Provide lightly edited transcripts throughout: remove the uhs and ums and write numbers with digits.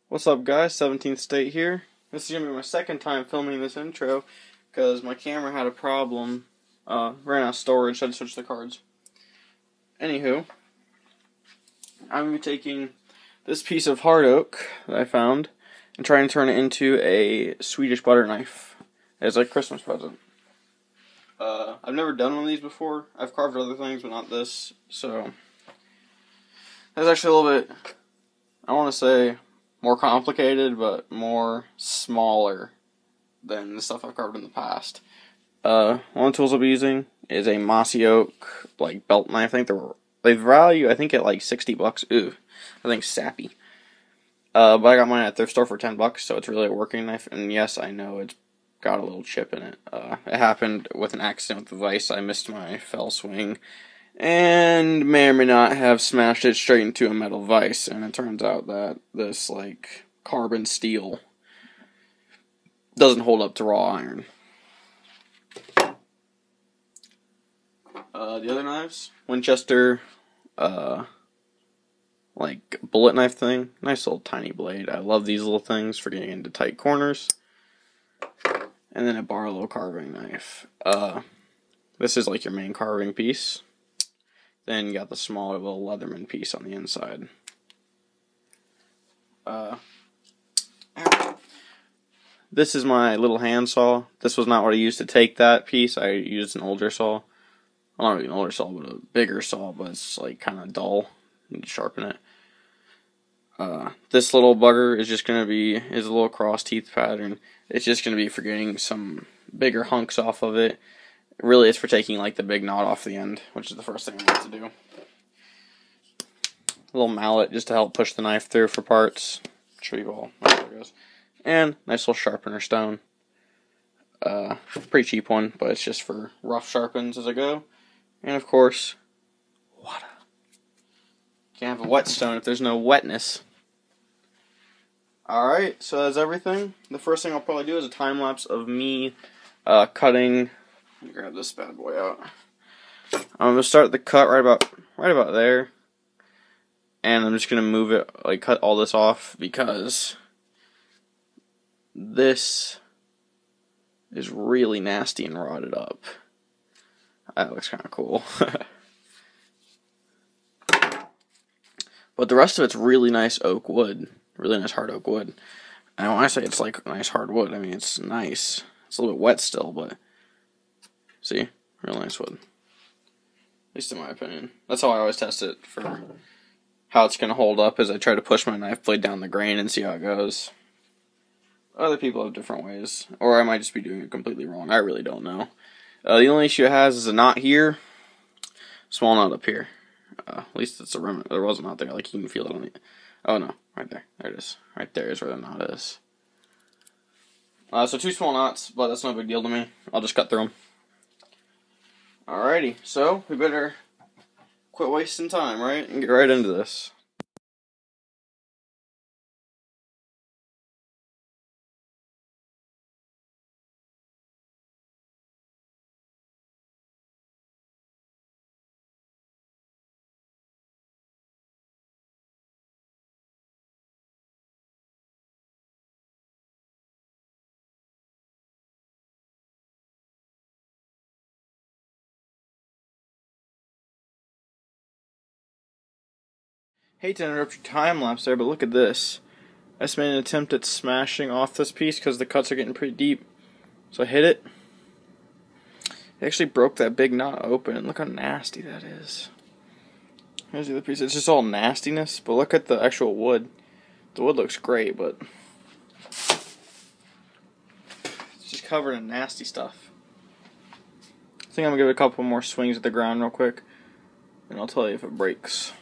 What's up, guys? 17th State here. This is going to be my second time filming this intro because my camera had a problem. Ran out of storage, so I had to switch the cards. Anywho, I'm going to be taking this piece of hard oak that I found and trying to turn it into a Swedish butter knife as a Christmas present. I've never done one of these before. I've carved other things, but not this. So, that's actually a little bit, I want to say, more complicated, but more smaller than the stuff I've carved in the past. One of the tools I'll be using is a mossy oak, like, belt knife. I think they value, I think, at like $60. Ooh, I think sappy. But I got mine at a thrift store for $10, so it's really a working knife. And yes, I know it's got a little chip in it. It happened with an accident with the vise. I missed my fell swing and may or may not have smashed it straight into a metal vise, and it turns out that this, like, carbon steel doesn't hold up to raw iron. The other knives, Winchester, like, bullet knife thing, nice little tiny blade. I love these little things for getting into tight corners. And then a Barlow carving knife. This is like your main carving piece. Then you got the smaller little Leatherman piece on the inside. This is my little hand saw. This was not what I used to take that piece. I used an older saw. Well, not really an older saw, but a bigger saw, but it's like kind of dull. You need to sharpen it. This little bugger is just going to be his little cross teeth pattern. It's just going to be for getting some bigger hunks off of it. Really, it's for taking like the big knot off the end, which is the first thing I want to do. A little mallet just to help push the knife through for parts. Show you all. There it goes. And nice little sharpener stone. Pretty cheap one, but it's just for rough sharpens as I go. And of course, water. Can't have a whetstone if there's no wetness. Alright, so that's everything. The first thing I'll probably do is a time lapse of me cutting. Let me grab this bad boy out. I'm gonna start the cut right about there, and I'm just gonna move it, like cut all this off because this is really nasty and rotted up. That looks kind of cool. But the rest of it's really nice oak wood. Really nice hard oak wood. And when I say it's like nice hard wood, I mean it's nice. It's a little bit wet still, but see? Real nice wood. At least in my opinion. That's how I always test it for how it's going to hold up, is I try to push my knife blade down the grain and see how it goes. Other people have different ways. Or I might just be doing it completely wrong. I really don't know. The only issue it has is a knot here. Small knot up here. At least it's a remnant. There was a knot there. Like you can feel it on it. Oh no. Right there. There it is. Right there is where the knot is. So 2 small knots, but that's no big deal to me. I'll just cut through them. Alrighty, so we better quit wasting time, right? And get right into this. Hate to interrupt your time lapse there, but look at this. I just made an attempt at smashing off this piece because the cuts are getting pretty deep. So I hit it. It actually broke that big knot open. Look how nasty that is. Here's the other piece. It's just all nastiness, but look at the actual wood. The wood looks great, but it's just covered in nasty stuff. I think I'm going to give it a couple more swings at the ground real quick, and I'll tell you if it breaks.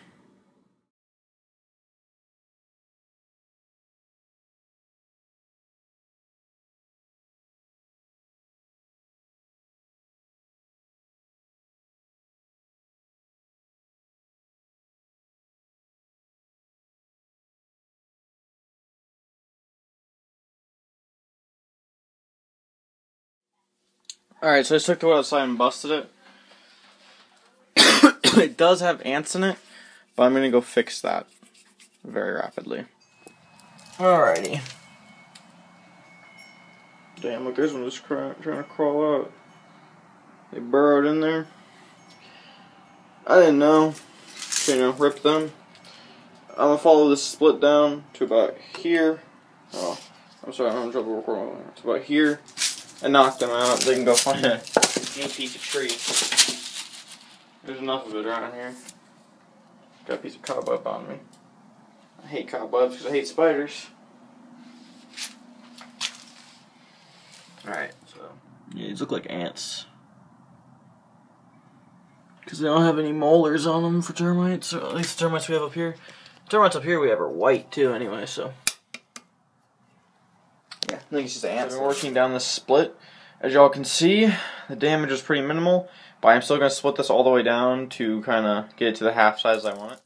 Alright, so I just took the wood outside and busted it. It does have ants in it, but I'm going to go fix that very rapidly. Alrighty. Damn, look, this one is trying to crawl out. They burrowed in there. I didn't know. So, you know, rip them. I'm gonna follow this split down to about here. Oh, I'm sorry, I'm having trouble recording. It's about here. And knock them out. They can go find a neat piece of tree. There's enough of it around here. Got a piece of cobweb on me. I hate cobwebs because I hate spiders. Alright, so. Yeah, these look like ants. Because they don't have any molars on them for termites, or at least the termites we have up here. Termites up here we have are white too, anyway, so. Yeah, I think it's just ants. So we're working down this split. As y'all can see, the damage is pretty minimal, but I'm still going to split this all the way down to kind of get it to the half size I want it.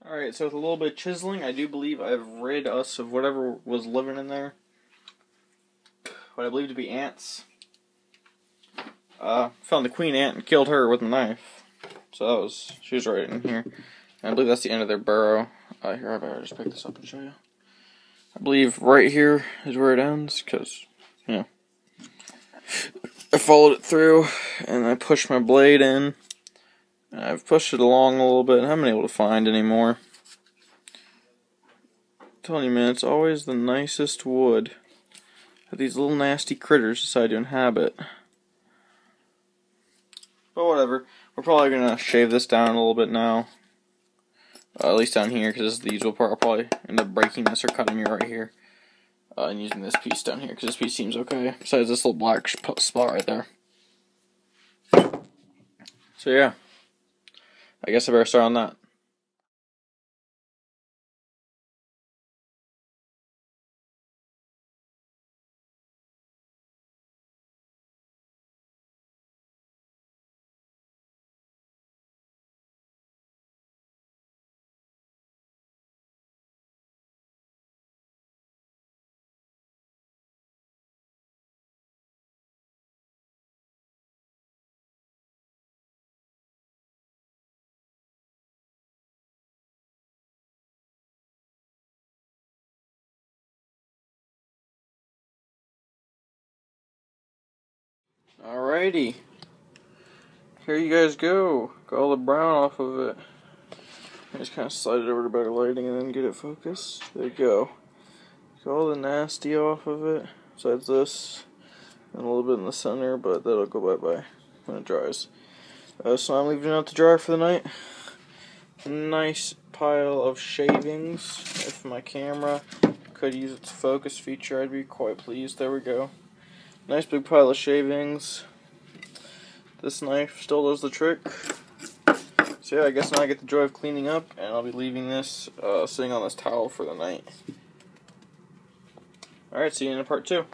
Alright, so with a little bit of chiseling, I do believe I've rid us of whatever was living in there. What I believe to be ants. Found the queen ant and killed her with a knife. So she was right in here. And I believe that's the end of their burrow. Here, I better just pick this up and show you. I believe right here is where it ends, because, you know, I followed it through, and I pushed my blade in. I've pushed it along a little bit, and I haven't been able to find anymore. I'm telling you, man, it's always the nicest wood that these little nasty critters decide to inhabit. But whatever, we're probably going to shave this down a little bit now. At least down here, because these will probably end up breaking this or cutting it right here. And using this piece down here, because this piece seems okay. Besides this little black spot right there. So yeah. I guess I better start on that. Alrighty. Here you guys go. Got all the brown off of it. I just kind of slide it over to better lighting and then get it focused. There you go. Got all the nasty off of it. Besides this. And a little bit in the center, but that'll go bye-bye when it dries. So I'm leaving it out to dry for the night. A nice pile of shavings. If my camera could use its focus feature, I'd be quite pleased. There we go. Nice big pile of shavings. This knife still does the trick. So yeah, I guess now I get the joy of cleaning up, and I'll be leaving this sitting on this towel for the night. Alright, see you in part 2.